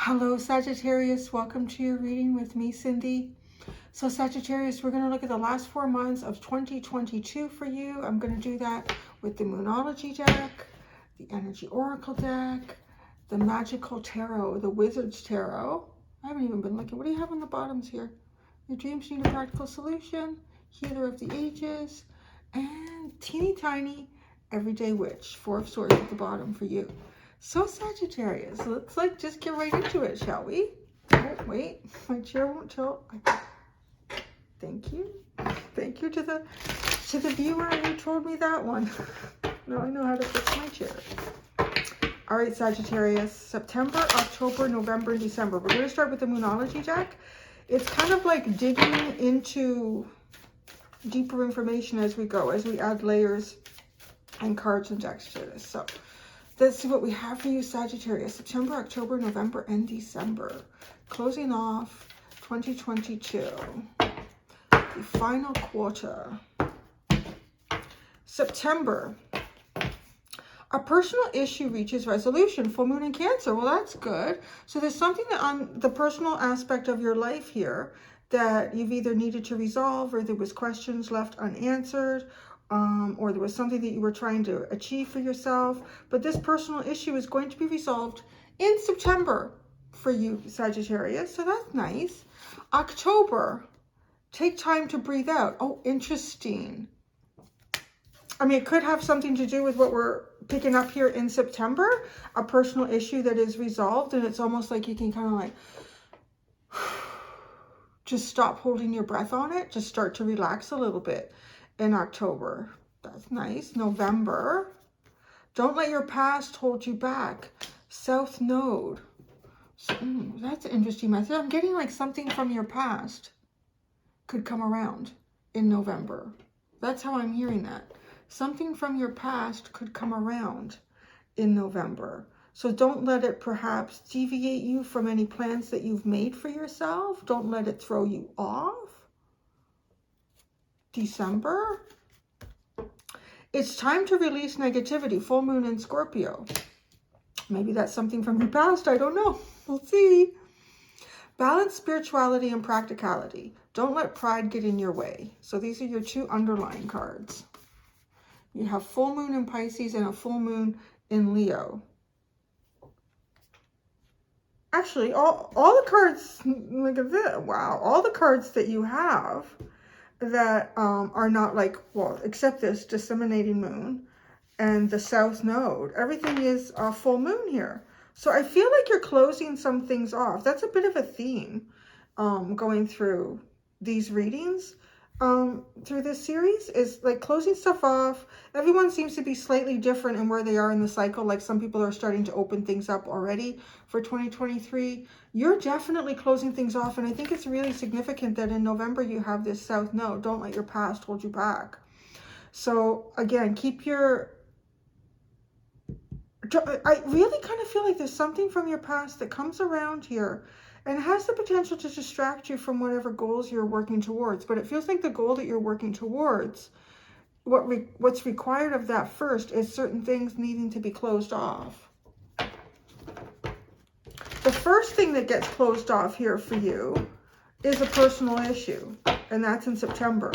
Hello Sagittarius, welcome to your reading with me, Cindy. So Sagittarius, we're going to look at the last 4 months of 2022 for you. I'm going to do that with the Moonology deck, the Energy Oracle deck, the Magical Tarot, the Wizard's Tarot. I haven't even been looking. What do you have on the bottoms here? Your dreams need a practical solution, Healer of the Ages, and teeny tiny Everyday Witch, 4 of Swords at the bottom for you. So Sagittarius, let's just get right into it, shall we? Oh, wait, my chair won't tilt. Thank you. Thank you to the viewer who told me that one. Now I know how to fix my chair. All right, Sagittarius, September, October, November, and December. We're going to start with the Moonology deck. It's kind of like digging into deeper information as we go, as we add layers and cards and decks to this. So let's see what we have for you, Sagittarius. September, October, November, and December. Closing off 2022. The final quarter. September. A personal issue reaches resolution. Full moon in Cancer. Well, that's good. So there's something that on the personal aspect of your life here that you've either needed to resolve, or there was questions left unanswered, or there was something that you were trying to achieve for yourself. But this personal issue is going to be resolved in September for you, Sagittarius. So that's nice. October, take time to breathe out. Oh, interesting. I mean, it could have something to do with what we're picking up here in September, a personal issue that is resolved, and it's almost like you can kind of like just stop holding your breath on it, just start to relax a little bit in October. That's nice. November, don't let your past hold you back. South Node. So, that's an interesting message. I'm getting like something from your past could come around in November. That's how I'm hearing that. Something from your past could come around in November. So don't let it perhaps deviate you from any plans that you've made for yourself. Don't let it throw you off. December. It's time to release negativity. Full moon in Scorpio. Maybe that's something from your past. I don't know. We'll see. Balance spirituality and practicality. Don't let pride get in your way. So these are your 2 underlying cards. You have full moon in Pisces and a full moon in Leo. Actually, all the cards, look at this. Wow. All the cards that you have that are not like, well, except this disseminating moon and the South Node. Everything is a full moon here. So I feel like you're closing some things off. That's a bit of a theme going through these readings. Through this series is like closing stuff off. Everyone seems to be slightly different in where they are in the cycle. Like some people are starting to open things up already for 2023. You're definitely closing things off. And I think it's really significant that in November you have this South Node. Don't let your past hold you back. So again, keep your... I really kind of feel like there's something from your past that comes around here and has the potential to distract you from whatever goals you're working towards. But it feels like the goal that you're working towards, what's required of that first is certain things needing to be closed off. The first thing that gets closed off here for you is a personal issue, and that's in September.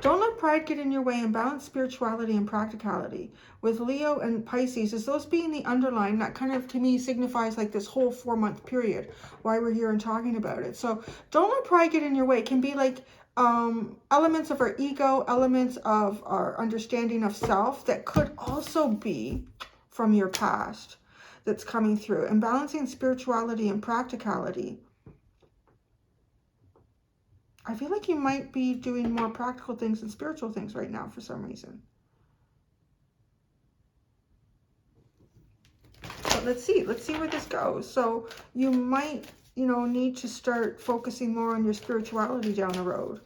Don't let pride get in your way, and balance spirituality and practicality. With Leo and Pisces, as those being the underlying, that kind of to me signifies like this whole 4-month period, why we're here and talking about it. So don't let pride get in your way. It can be like elements of our ego, elements of our understanding of self that could also be from your past that's coming through. And balancing spirituality and practicality. I feel like you might be doing more practical things than spiritual things right now for some reason. But let's see where this goes. So you might, need to start focusing more on your spirituality down the road.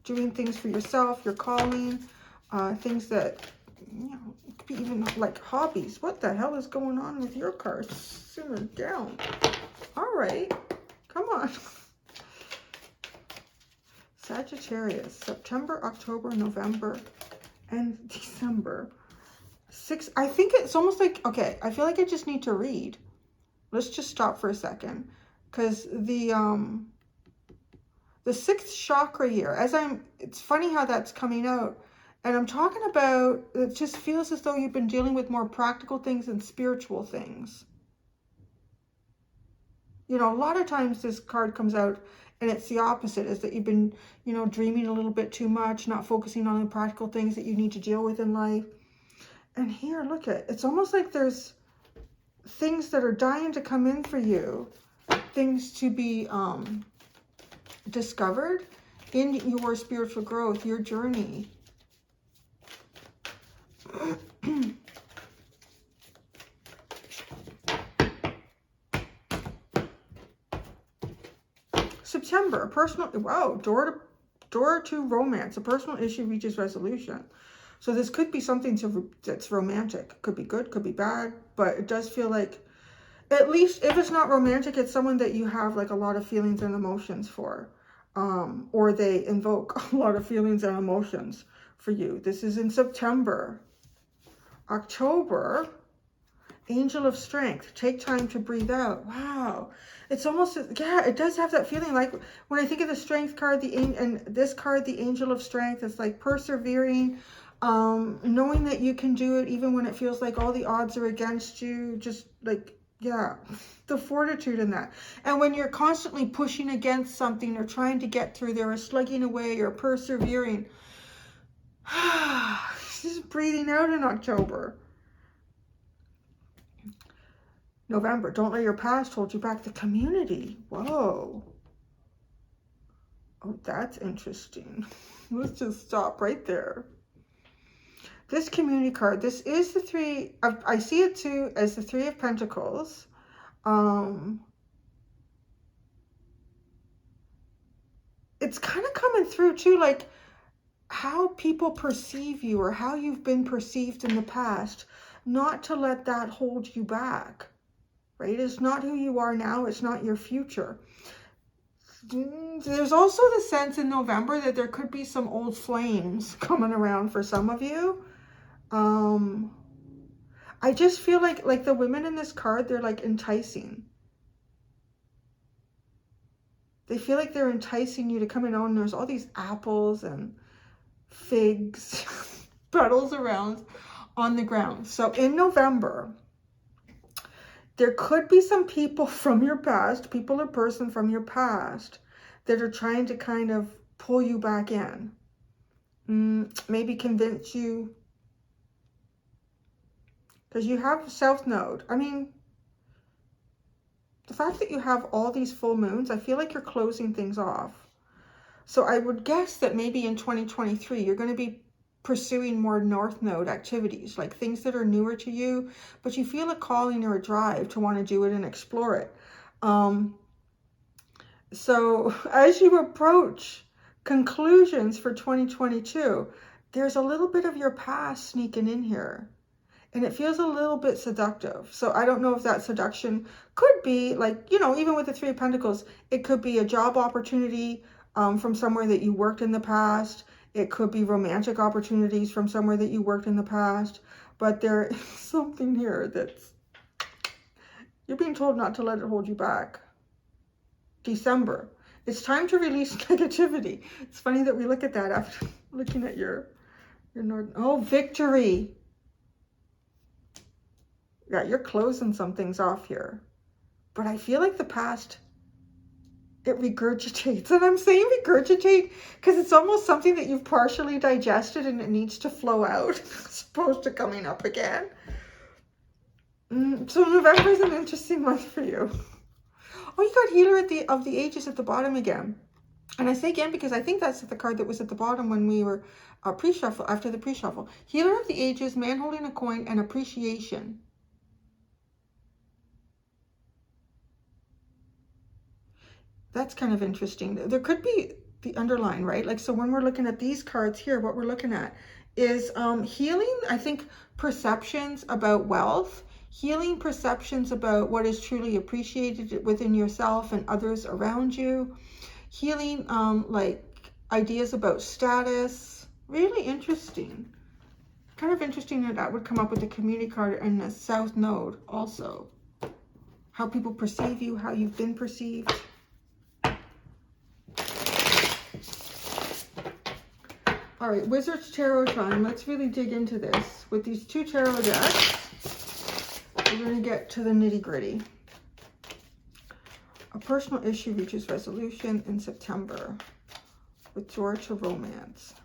Doing things for yourself, your calling, things that, it could be even like hobbies. What the hell is going on with your cards? Simmer down. All right, come on. Sagittarius, September, October, November, and December. 6, I think it's almost like, okay, I feel like I just need to read. Let's just stop for a second. Because the 6th chakra here, it's funny how that's coming out. And I'm talking about, it just feels as though you've been dealing with more practical things and spiritual things. You know, a lot of times this card comes out and it's the opposite, is that you've been, you know, dreaming a little bit too much, not focusing on the practical things that you need to deal with in life. And here, look at, it's almost like there's things that are dying to come in for you, things to be discovered in your spiritual growth, your journey. September, personal, wow, door to romance, a personal issue reaches resolution. So this could be something that's romantic. Could be good, could be bad, but it does feel like, at least if it's not romantic, it's someone that you have like a lot of feelings and emotions for, or they invoke a lot of feelings and emotions for you. This is in September. October, Angel of Strength. Take time to breathe out. Wow. It's almost, yeah, it does have that feeling. Like when I think of the Strength card, and this card, the Angel of Strength, it's like persevering, knowing that you can do it even when it feels like all the odds are against you. Just like, yeah, the fortitude in that. And when you're constantly pushing against something or trying to get through there or slugging away or persevering, just breathing out in October. November, don't let your past hold you back. The community. Whoa. Oh, that's interesting. Let's just stop right there. This community card, this is the 3, I see it too as the 3 of Pentacles. It's kind of coming through too, like how people perceive you or how you've been perceived in the past, not to let that hold you back, right? It's not who you are now. It's not your future. There's also the sense in November that there could be some old flames coming around for some of you. I just feel like the women in this card, they're like enticing. They feel like they're enticing you to come in on. There's all these apples and figs, petals around on the ground. So in November, there could be some people from your past, people or person from your past, that are trying to kind of pull you back in. Maybe convince you. Because you have South Node. I mean, the fact that you have all these full moons, I feel like you're closing things off. So I would guess that maybe in 2023, you're going to be pursuing more North Node activities, like things that are newer to you, but you feel a calling or a drive to want to do it and explore it. So as you approach conclusions for 2022, there's a little bit of your past sneaking in here. And it feels a little bit seductive. So I don't know if that seduction could be like, you know, even with the 3 of Pentacles, it could be a job opportunity from somewhere that you worked in the past. It could be romantic opportunities from somewhere that you worked in the past. But there is something here that's, you're being told not to let it hold you back. December. It's time to release negativity. It's funny that we look at that after looking at your Northern. Oh, victory. Yeah, you're closing some things off here. But I feel like the past, it regurgitates. And I'm saying regurgitate because it's almost something that you've partially digested and it needs to flow out as opposed to coming up again. So November is an interesting month for you. Oh, you got Healer of the Ages at the bottom again. And I say again because I think that's the card that was at the bottom when we were pre-shuffle, after the pre-shuffle. Healer of the Ages, man holding a coin, and appreciation. That's kind of interesting. There could be the underline, right? Like, so when we're looking at these cards here, what we're looking at is healing, I think, perceptions about wealth, healing perceptions about what is truly appreciated within yourself and others around you, healing like ideas about status. Really interesting. Kind of interesting that that would come up with the community card and the South Node also. How people perceive you, how you've been perceived. All right, Wizard's Tarot time. Let's really dig into this. With these 2 tarot decks, we're going to get to the nitty-gritty. A personal issue reaches resolution in September with door to romance.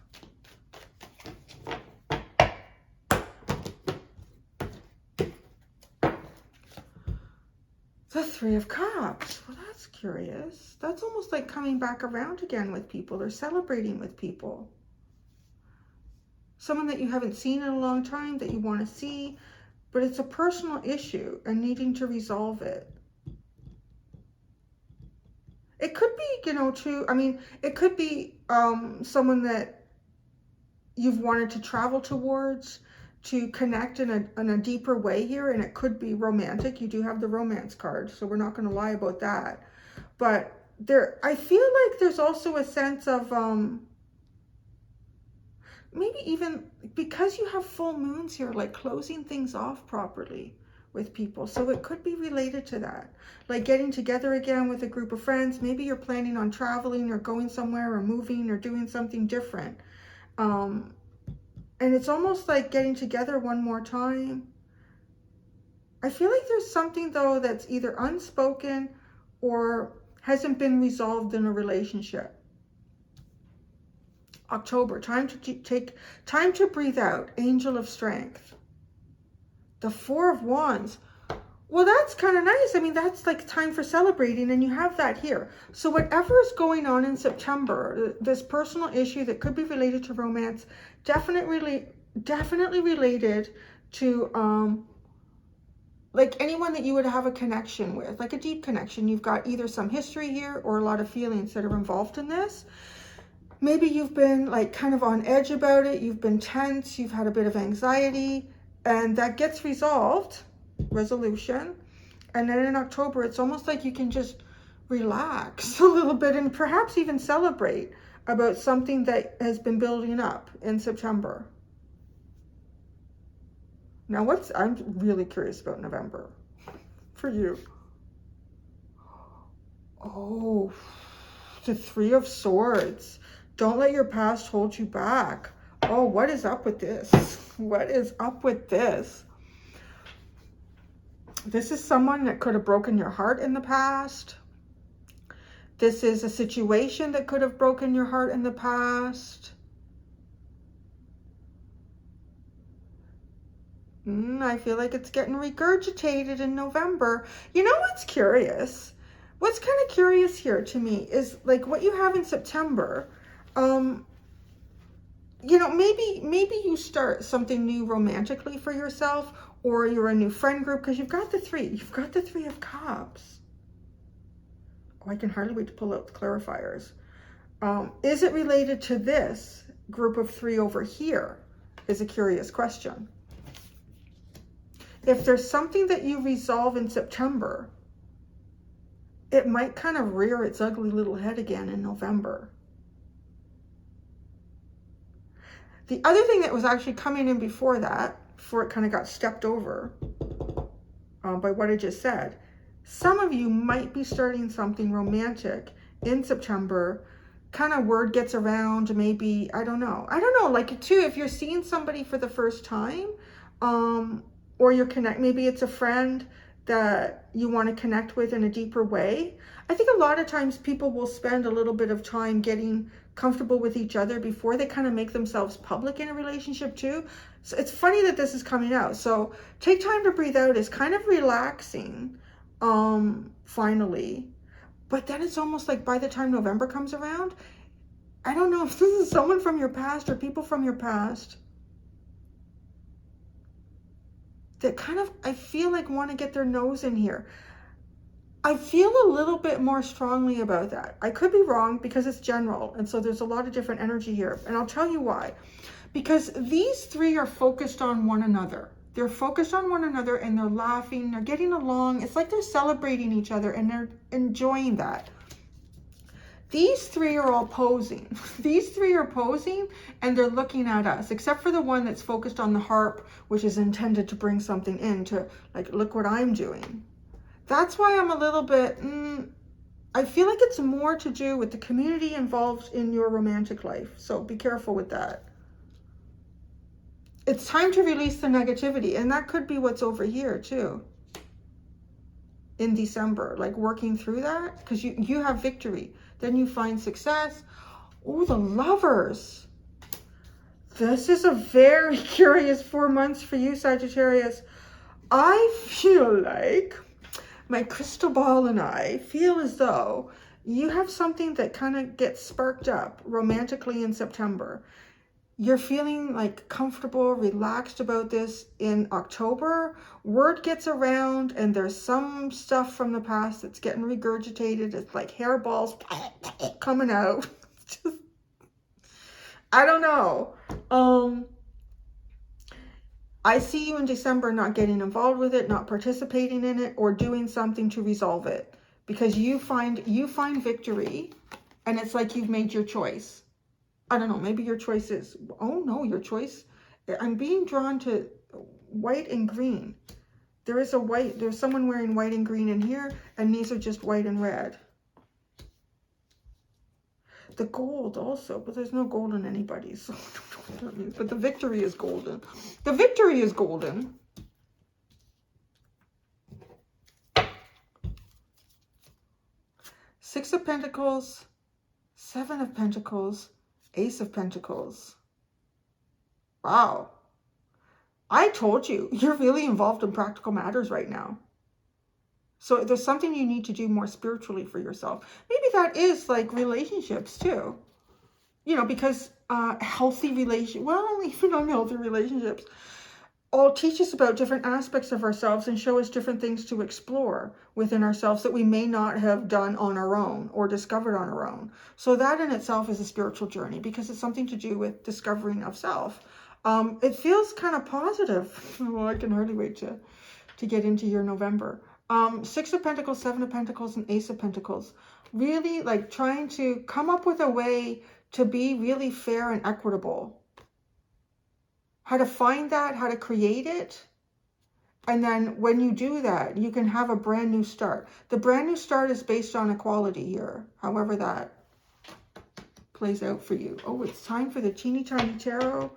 The 3 of Cups. Well, that's curious. That's almost like coming back around again with people or celebrating with people. Someone that you haven't seen in a long time that you want to see, but it's a personal issue and needing to resolve it. It could be, you know, it could be someone that you've wanted to travel towards, to connect in a deeper way here, and it could be romantic. You do have the romance card, so we're not going to lie about that. But I feel like there's also a sense of maybe even because you have full moons here, like closing things off properly with people. So it could be related to that, like getting together again with a group of friends. Maybe you're planning on traveling or going somewhere or moving or doing something different. And it's almost like getting together one more time. I feel like there's something, though, that's either unspoken or hasn't been resolved in a relationship. October, time to breathe out. Angel of Strength. The 4 of Wands. Well, that's kind of nice. I mean, that's like time for celebrating, and you have that here. So whatever is going on in September, this personal issue that could be related to romance, definitely related to like anyone that you would have a connection with, like a deep connection. You've got either some history here or a lot of feelings that are involved in this. Maybe you've been like kind of on edge about it. You've been tense. You've had a bit of anxiety, and that gets resolved. Resolution. And then in October, it's almost like you can just relax a little bit and perhaps even celebrate about something that has been building up in September. Now, I'm really curious about November for you. Oh, the 3 of Swords. Don't let your past hold you back. Oh, what is up with this? What is up with this? This is someone that could have broken your heart in the past. This is a situation that could have broken your heart in the past. I feel like it's getting regurgitated in November. You know what's curious? What's kind of curious here to me is like what you have in September. You know, maybe you start something new romantically for yourself, or you're a new friend group, because you've got the 3. You've got the 3 of Cups. Oh, I can hardly wait to pull out the clarifiers. Is it related to this group of 3 over here? Is a curious question. If there's something that you resolve in September, it might kind of rear its ugly little head again in November. The other thing that was actually coming in before that, before it kind of got stepped over by what I just said, some of you might be starting something romantic in September. Kind of word gets around, maybe, I don't know, like too, if you're seeing somebody for the first time, or you're maybe it's a friend that you want to connect with in a deeper way. I think a lot of times people will spend a little bit of time getting comfortable with each other before they kind of make themselves public in a relationship too. So it's funny that this is coming out. So take time to breathe out is kind of relaxing, finally. But then it's almost like by the time November comes around, I don't know if this is someone from your past or people from your past that kind of, I feel like, want to get their nose in here. I feel a little bit more strongly about that. I could be wrong because it's general. And so there's a lot of different energy here. And I'll tell you why. Because these 3 are focused on one another. They're focused on one another and they're laughing. They're getting along. It's like they're celebrating each other and they're enjoying that. These three are all posing. These three are posing and they're looking at us, except for the one that's focused on the harp, which is intended to bring something in to, like, look what I'm doing. That's why I'm a little bit, I feel like it's more to do with the community involved in your romantic life. So be careful with that. It's time to release the negativity. And that could be what's over here too. In December, like working through that, because you have victory. Then you find success. Oh, the Lovers. This is a very curious 4 months for you, Sagittarius. I feel like my crystal ball and I feel as though you have something that kind of gets sparked up romantically in September. You're feeling like comfortable, relaxed about this in October. Word gets around and there's some stuff from the past that's getting regurgitated. It's like hairballs coming out. Just, I don't know. I see you in December not getting involved with it, not participating in it, or doing something to resolve it. Because you find victory and it's like you've made your choice. I don't know, maybe your choice is, oh no, your choice, I'm being drawn to white and green. There is a white, there's someone wearing white and green in here, and these are just white and red. The gold also, but there's no gold in anybody's, so I don't know what that means. But the victory is golden. The victory is golden. Six of Pentacles, Seven of Pentacles, Ace of Pentacles. Wow. I told you, you're really involved in practical matters right now. So there's something you need to do more spiritually for yourself. Maybe that is like relationships too. You know, because healthy well, even unhealthy relationships all teach us about different aspects of ourselves and show us different things to explore within ourselves that we may not have done on our own or discovered on our own. So that in itself is a spiritual journey because it's something to do with discovering of self. It feels kind of positive. Well, I can hardly wait to get into your November. Six of Pentacles, Seven of Pentacles, and Ace of Pentacles. Really like trying to come up with a way to be really fair and equitable. How to find that, how to create it. And then when you do that, you can have a brand new start. The brand new start is based on equality here, however that plays out for you. Oh, it's time for the teeny tiny tarot.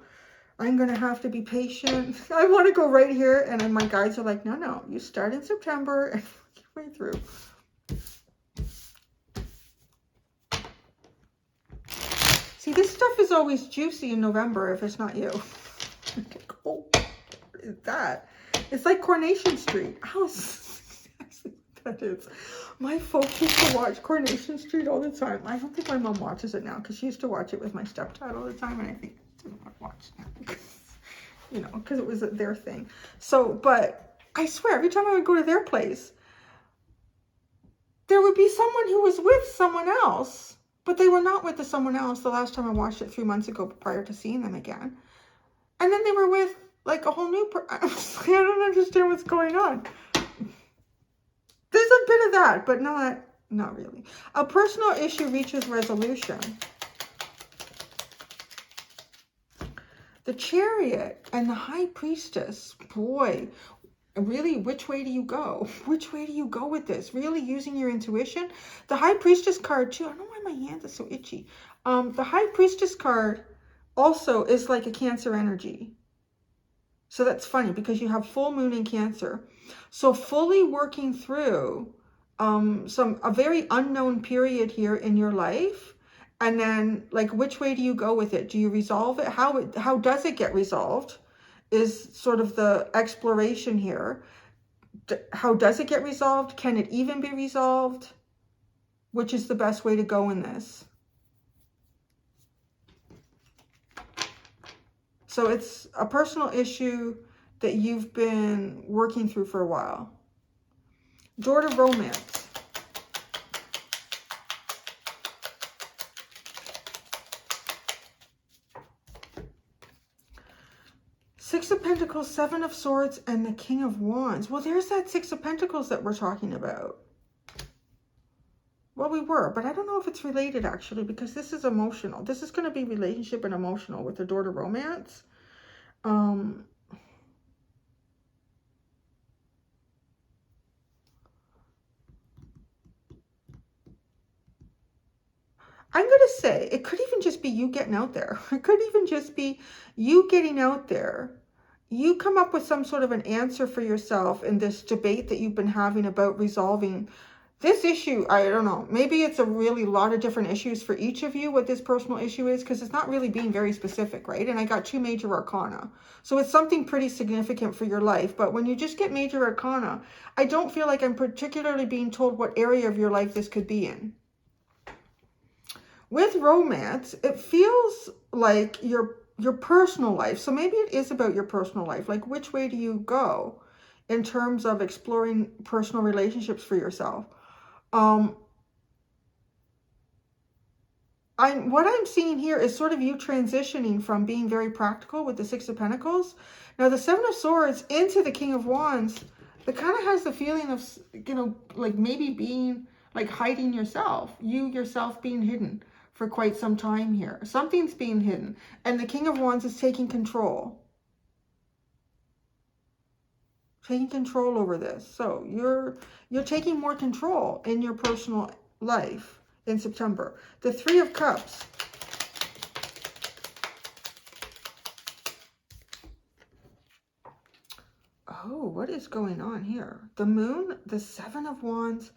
I'm going to have to be patient. I want to go right here. And then my guides are like, no, you start in September and work your way through. See, this stuff is always juicy in November if it's not you. Oh, what is that? It's like Coronation Street. How exactly that is. My folks used to watch Coronation Street all the time. I don't think my mom watches it now because she used to watch it with my stepdad all the time, and I think I didn't want to watch it now because, you know, because it was their thing. So, but I swear, every time I would go to their place, there would be someone who was with someone else, but they were not with someone else the last time I watched it 3 months ago prior to seeing them again. And then they were with like a whole new I don't understand what's going on. There's a bit of that, but not really. A personal issue reaches resolution. The Chariot and the High Priestess. Boy, really, which way do you go? Which way do you go with this? Really using your intuition? The High Priestess card too. I don't know why my hand is so itchy. The High Priestess card also is like a Cancer energy. So that's funny because you have full moon in Cancer. So fully working through a very unknown period here in your life. And then like, which way do you go with it? Do you resolve it? How does it get resolved is sort of the exploration here. How does it get resolved? Can it even be resolved? Which is the best way to go in this? So it's a personal issue that you've been working through for a while. Door to Romance. Six of Pentacles, Seven of Swords, and the King of Wands. Well, there's that Six of Pentacles that we're talking about. Well, we were, but I don't know if it's related actually, because this is emotional. This is going to be relationship and emotional with the door to romance. I'm going to say it could even just be you getting out there. It could even just be you getting out there. You come up with some sort of an answer for yourself in this debate that you've been having about resolving this issue. I don't know. Maybe it's a really lot of different issues for each of you, what this personal issue is, because it's not really being very specific, right? And I got 2 major arcana. So it's something pretty significant for your life. But when you just get major arcana, I don't feel like I'm particularly being told what area of your life this could be in. With romance, it feels like your personal life. So maybe it is about your personal life. Like, which way do you go in terms of exploring personal relationships for yourself? What I'm seeing here is sort of you transitioning from being very practical with the 6 of Pentacles. Now, the 7 of Swords into the King of Wands, that kind of has the feeling of, you know, like maybe being like hiding yourself, you yourself being hidden for quite some time here. Something's being hidden. And the King of Wands is taking control. Taking control over this. So you're taking more control in your personal life in September. The 3 of Cups. Oh, what is going on here? The Moon, the 7 of Wands,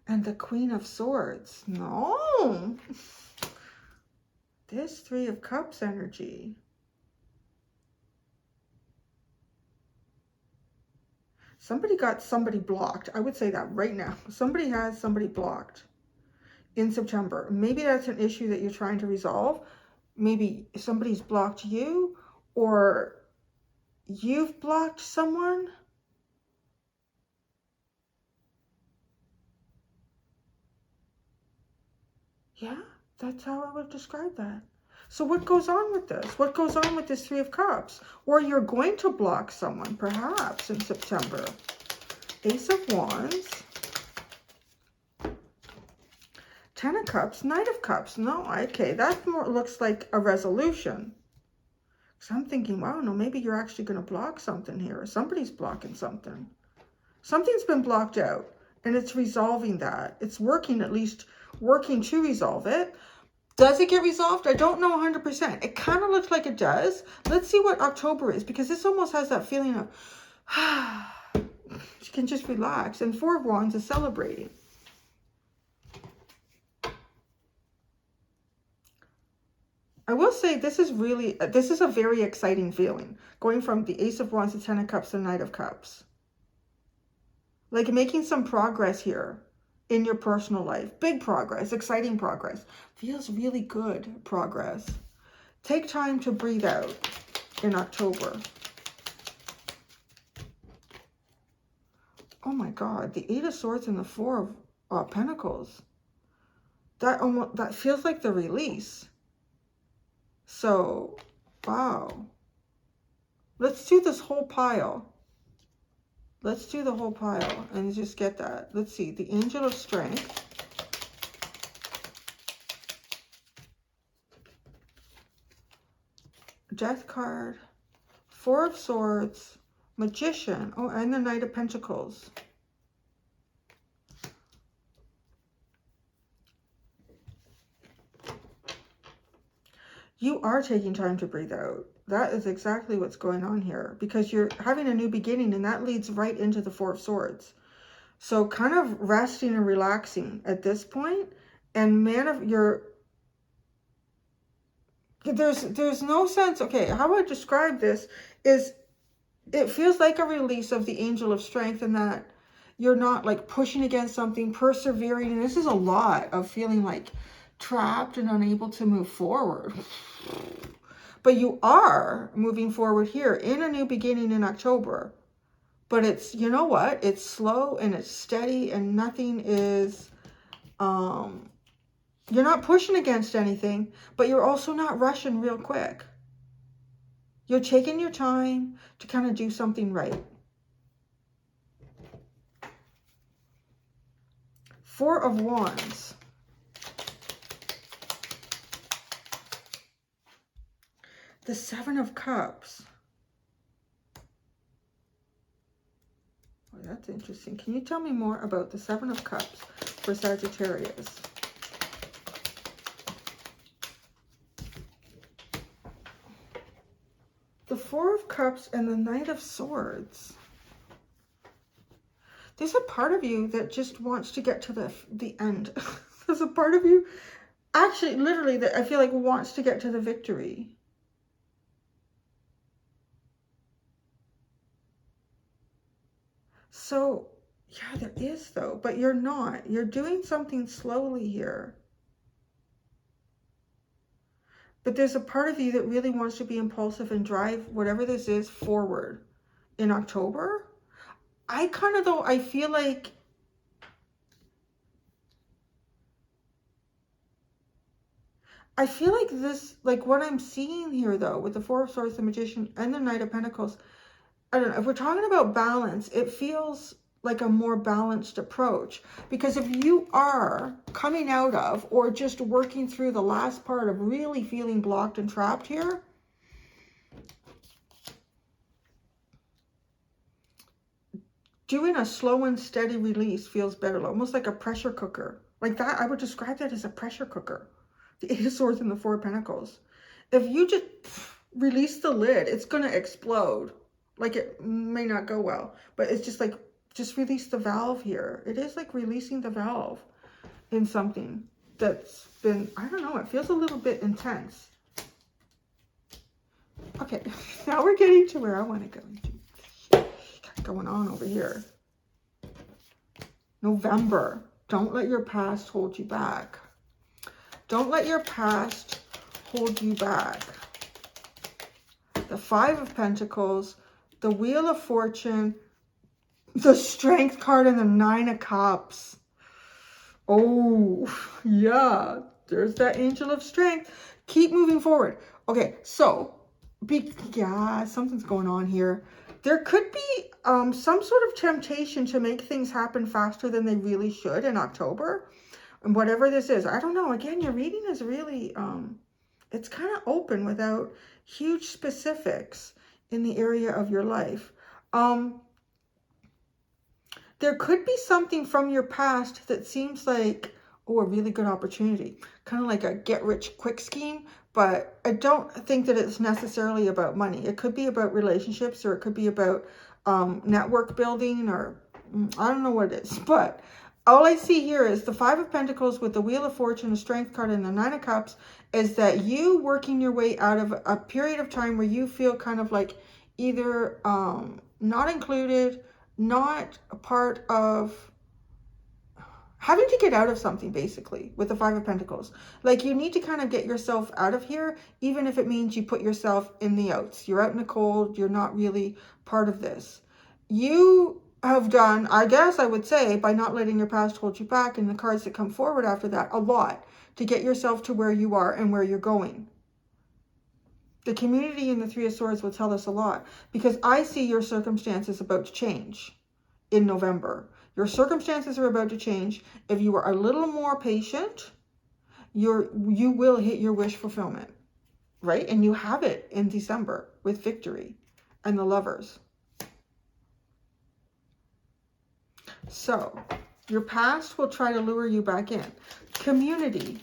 and the Queen of Swords. No. This 3 of Cups energy. Somebody got somebody blocked. I would say that right now. Somebody has somebody blocked in September. Maybe that's an issue that you're trying to resolve. Maybe somebody's blocked you, or you've blocked someone. Yeah, that's how I would describe that. So what goes on with this? What goes on with this 3 of Cups? Or you're going to block someone, perhaps, in September. Ace of Wands. 10 of Cups, Knight of Cups. No, okay, that more looks like a resolution. So I'm thinking, wow, no, maybe you're actually going to block something here. Somebody's blocking something. Something's been blocked out, and it's resolving that. It's working, at least working to resolve it. Does it get resolved? I don't know 100%. It kind of looks like it does. Let's see what October is, because this almost has that feeling of, you can just relax. And 4 of Wands is celebrating. I will say this is a very exciting feeling. Going from the Ace of Wands to 10 of Cups to Knight of Cups. Like making some progress here in your personal life. Big progress, exciting progress. Feels really good progress. Take time to breathe out in October. Oh my God, the 8 of Swords and the 4 of Pentacles. That feels like the release. So, wow. Let's do this whole pile. Let's do the whole pile and just get that. Let's see. The Angel of Strength. Death card. 4 of Swords. Magician. Oh, and the Knight of Pentacles. You are taking time to breathe out. That is exactly what's going on here, because you're having a new beginning, and that leads right into the 4 of Swords. So kind of resting and relaxing at this point, and there's no sense. Okay, how I describe this is it feels like a release of the Angel of Strength, in that you're not like pushing against something, persevering. And this is a lot of feeling like trapped and unable to move forward. But you are moving forward here in a new beginning in October. But it's, you know what? It's slow and it's steady, and nothing is, you're not pushing against anything, but you're also not rushing real quick. You're taking your time to kind of do something right. 4 of Wands. The Seven of Cups. Oh, that's interesting. Can you tell me more about the Seven of Cups for Sagittarius? The Four of Cups and the Knight of Swords. There's a part of you that just wants to get to the end. There's a part of you, actually, literally, that I feel like wants to get to the victory. So, yeah, there is, though, but you're not. You're doing something slowly here. But there's a part of you that really wants to be impulsive and drive whatever this is forward in October. I kind of, though, I feel like this, like what I'm seeing here, though, with the Four of Swords, the Magician, and the Knight of Pentacles, I don't know, if we're talking about balance, it feels like a more balanced approach. Because if you are coming out of or just working through the last part of really feeling blocked and trapped here, doing a slow and steady release feels better, almost like a pressure cooker. Like that, I would describe that as a pressure cooker. The Eight of Swords and the Four of Pentacles. If you just release the lid, it's going to explode. Like it may not go well, but it's just like, just release the valve here. It is like releasing the valve in something that's been, I don't know, it feels a little bit intense. Okay, now we're getting to where I want to go into. Going on over here. November. Don't let your past hold you back. Don't let your past hold you back. The Five of Pentacles, the Wheel of Fortune, the Strength card, and the Nine of Cups. Oh, yeah. There's that Angel of Strength. Keep moving forward. Okay, so, yeah, something's going on here. There could be some sort of temptation to make things happen faster than they really should in October. And whatever this is, I don't know. Again, your reading is really, it's kind of open without huge specifics in the area of your life. There could be something from your past that seems like, oh, a really good opportunity. Kind of like a get-rich-quick scheme, but I don't think that it's necessarily about money. It could be about relationships, or it could be about network building, or I don't know what it is. But all I see here is the Five of Pentacles with the Wheel of Fortune, the Strength card, and the Nine of Cups, is that you working your way out of a period of time where you feel kind of like either not included, not a part of, having to get out of something, basically, with the Five of Pentacles. Like, you need to kind of get yourself out of here, even if it means you put yourself in the outs. You're out in the cold. You're not really part of this. You have done, I guess I would say, by not letting your past hold you back, and the cards that come forward after that, a lot to get yourself to where you are and where you're going. The community in the Three of Swords will tell us a lot, because I see your circumstances about to change in November. Your circumstances are about to change. If you are a little more patient, you will hit your wish fulfillment, right? And you have it in December with victory and the Lovers. So your past will try to lure you back in. Community.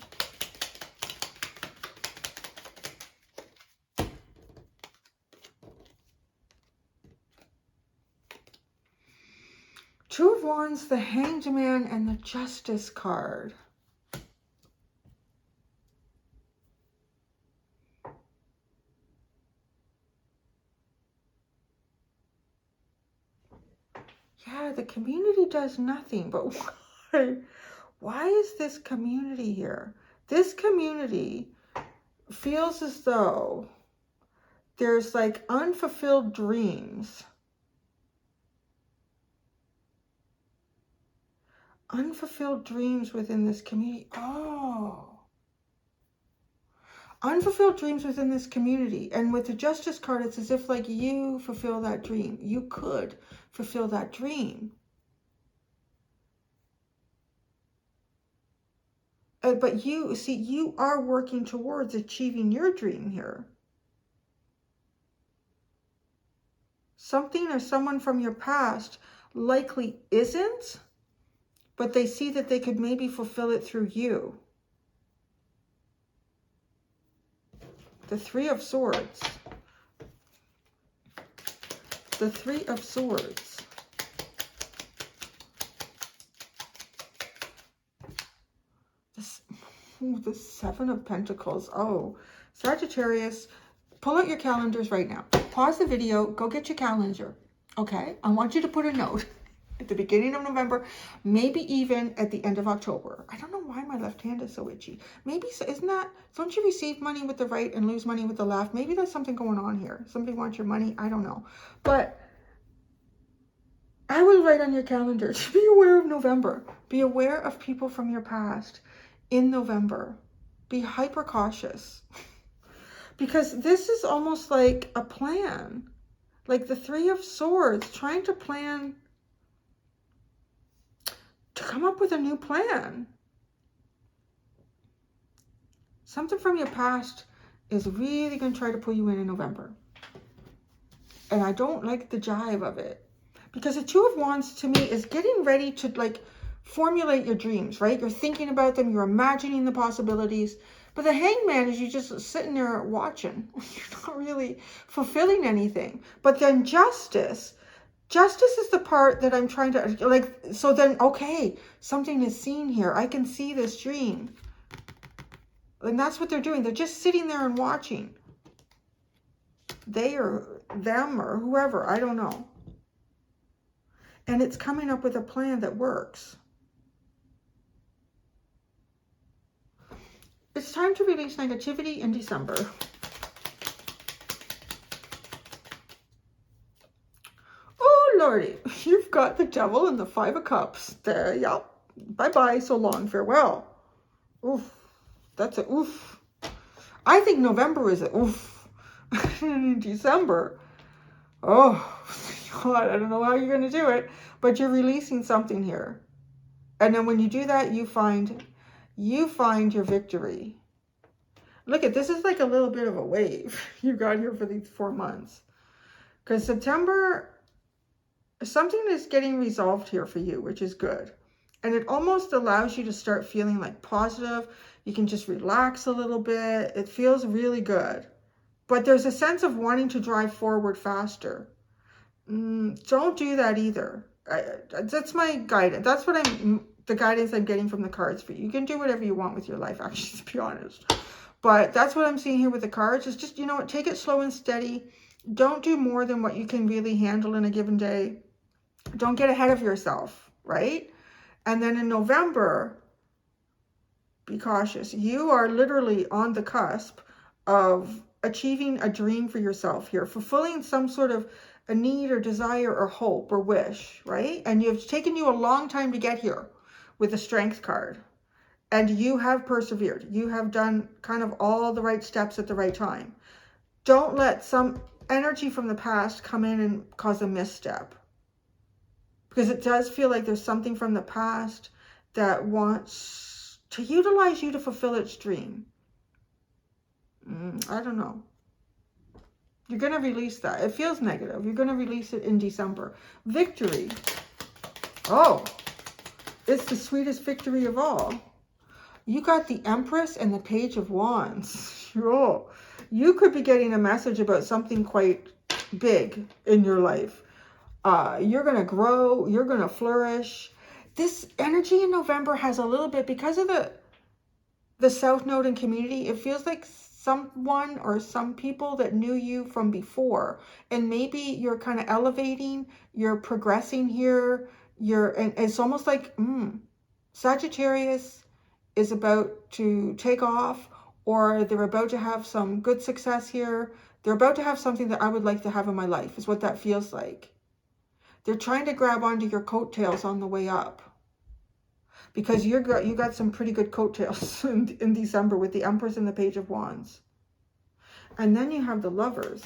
Two of Wands, the Hanged Man, and the Justice card. Yeah, the community does nothing, but why? Why is this community here? This community feels as though there's like unfulfilled dreams. Unfulfilled dreams within this community. Oh. Unfulfilled dreams within this community. And with the Justice card, it's as if like you fulfill that dream. You could fulfill that dream. But you, see, you are working towards achieving your dream here. something or someone from your past likely isn't, but they see that they could maybe fulfill it through you. The Three of Swords. The Three of Swords. The Seven of Pentacles. Oh, Sagittarius, pull out your calendars right now. Pause the video, go get your calendar, okay? I want you to put a note at the beginning of November, maybe even at the end of October. I don't know why my left hand is so itchy. Maybe, isn't that, don't you receive money with the right and lose money with the left? Maybe there's something going on here. Somebody wants your money, I don't know. But I would write on your calendar to be aware of November. Be aware of people from your past in November. Be hyper cautious. Because this is almost like a plan. Like the Three of Swords, trying to plan, to come up with a new plan. Something from your past is really going to try to pull you in November. And I don't like the jive of it. Because the Two of Wands to me is getting ready to like formulate your dreams, right? You're thinking about them, you're imagining the possibilities. But the Hangman is you just sitting there watching. You're not really fulfilling anything. But then Justice is the part that I'm trying to, like, so then, okay, something is seen here. I can see this dream. And that's what they're doing. They're just sitting there and watching. They or them or whoever, I don't know. And it's coming up with a plan that works. It's time to release negativity in December. Oh, Lordy, you've got the Devil and the Five of Cups. There, yep. Bye-bye, so long, farewell. Oof, that's a oof. I think November is a oof. In December, oh, God, I don't know how you're going to do it, but you're releasing something here. And then when you do that, you find your victory. Look at this, is like a little bit of a wave you got here for these 4 months. Because September, something is getting resolved here for you, which is good. And it almost allows you to start feeling like positive. You can just relax a little bit. It feels really good. But there's a sense of wanting to drive forward faster. Don't do that either. That's my guidance. That's what the guidance I'm getting from the cards for you. You can do whatever you want with your life, actually, to be honest. But that's what I'm seeing here with the cards. Is just, you know what, take it slow and steady. Don't do more than what you can really handle in a given day. Don't get ahead of yourself, right? And then in November, be cautious. You are literally on the cusp of achieving a dream for yourself here, fulfilling some sort of a need or desire or hope or wish, right? And it's taken you a long time to get here with the Strength card. And you have persevered. You have done kind of all the right steps at the right time. Don't let some energy from the past come in and cause a misstep. Because it does feel like there's something from the past that wants to utilize you to fulfill its dream. I don't know. You're going to release that. It feels negative. You're going to release it in December. Victory. Oh, it's the sweetest victory of all. You got the Empress and the Page of Wands. Oh, you could be getting a message about something quite big in your life. You're going to grow. You're going to flourish. This energy in November has a little bit, because of the South Node and community, it feels like someone or some people that knew you from before. And maybe you're kind of elevating, you're progressing here. And it's almost like Sagittarius is about to take off, or they're about to have some good success here. They're about to have something that I would like to have in my life, is what that feels like. They're trying to grab onto your coattails on the way up. Because you got some pretty good coattails in December with the Empress and the Page of Wands. And then you have the Lovers.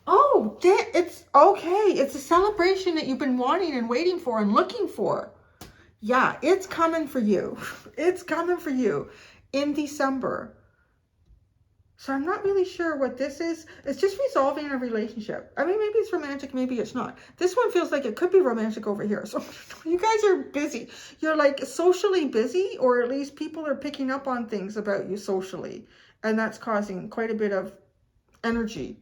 Oh, it's okay. It's a celebration that you've been wanting and waiting for and looking for. Yeah, it's coming for you. It's coming for you. in December. So I'm not really sure what this is. It's just resolving a relationship. I mean, maybe it's romantic, maybe it's not. This one feels like it could be romantic over here. So you guys are busy. You're like socially busy, or at least people are picking up on things about you socially. And that's causing quite a bit of energy.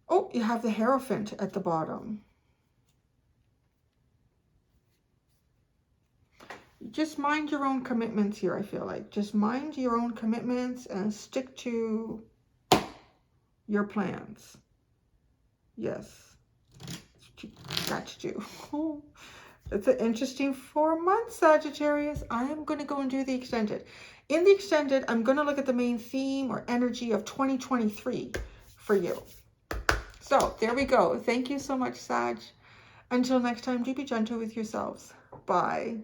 Oh, you have the Hierophant at the bottom. Just mind your own commitments here, I feel like. Just mind your own commitments and stick to your plans. Yes. That's what you got to do. Oh, it's an interesting 4 months, Sagittarius. I am going to go and do the extended. In the extended, I'm going to look at the main theme or energy of 2023 for you. So, there we go. Thank you so much, Sag. Until next time, do be gentle with yourselves. Bye.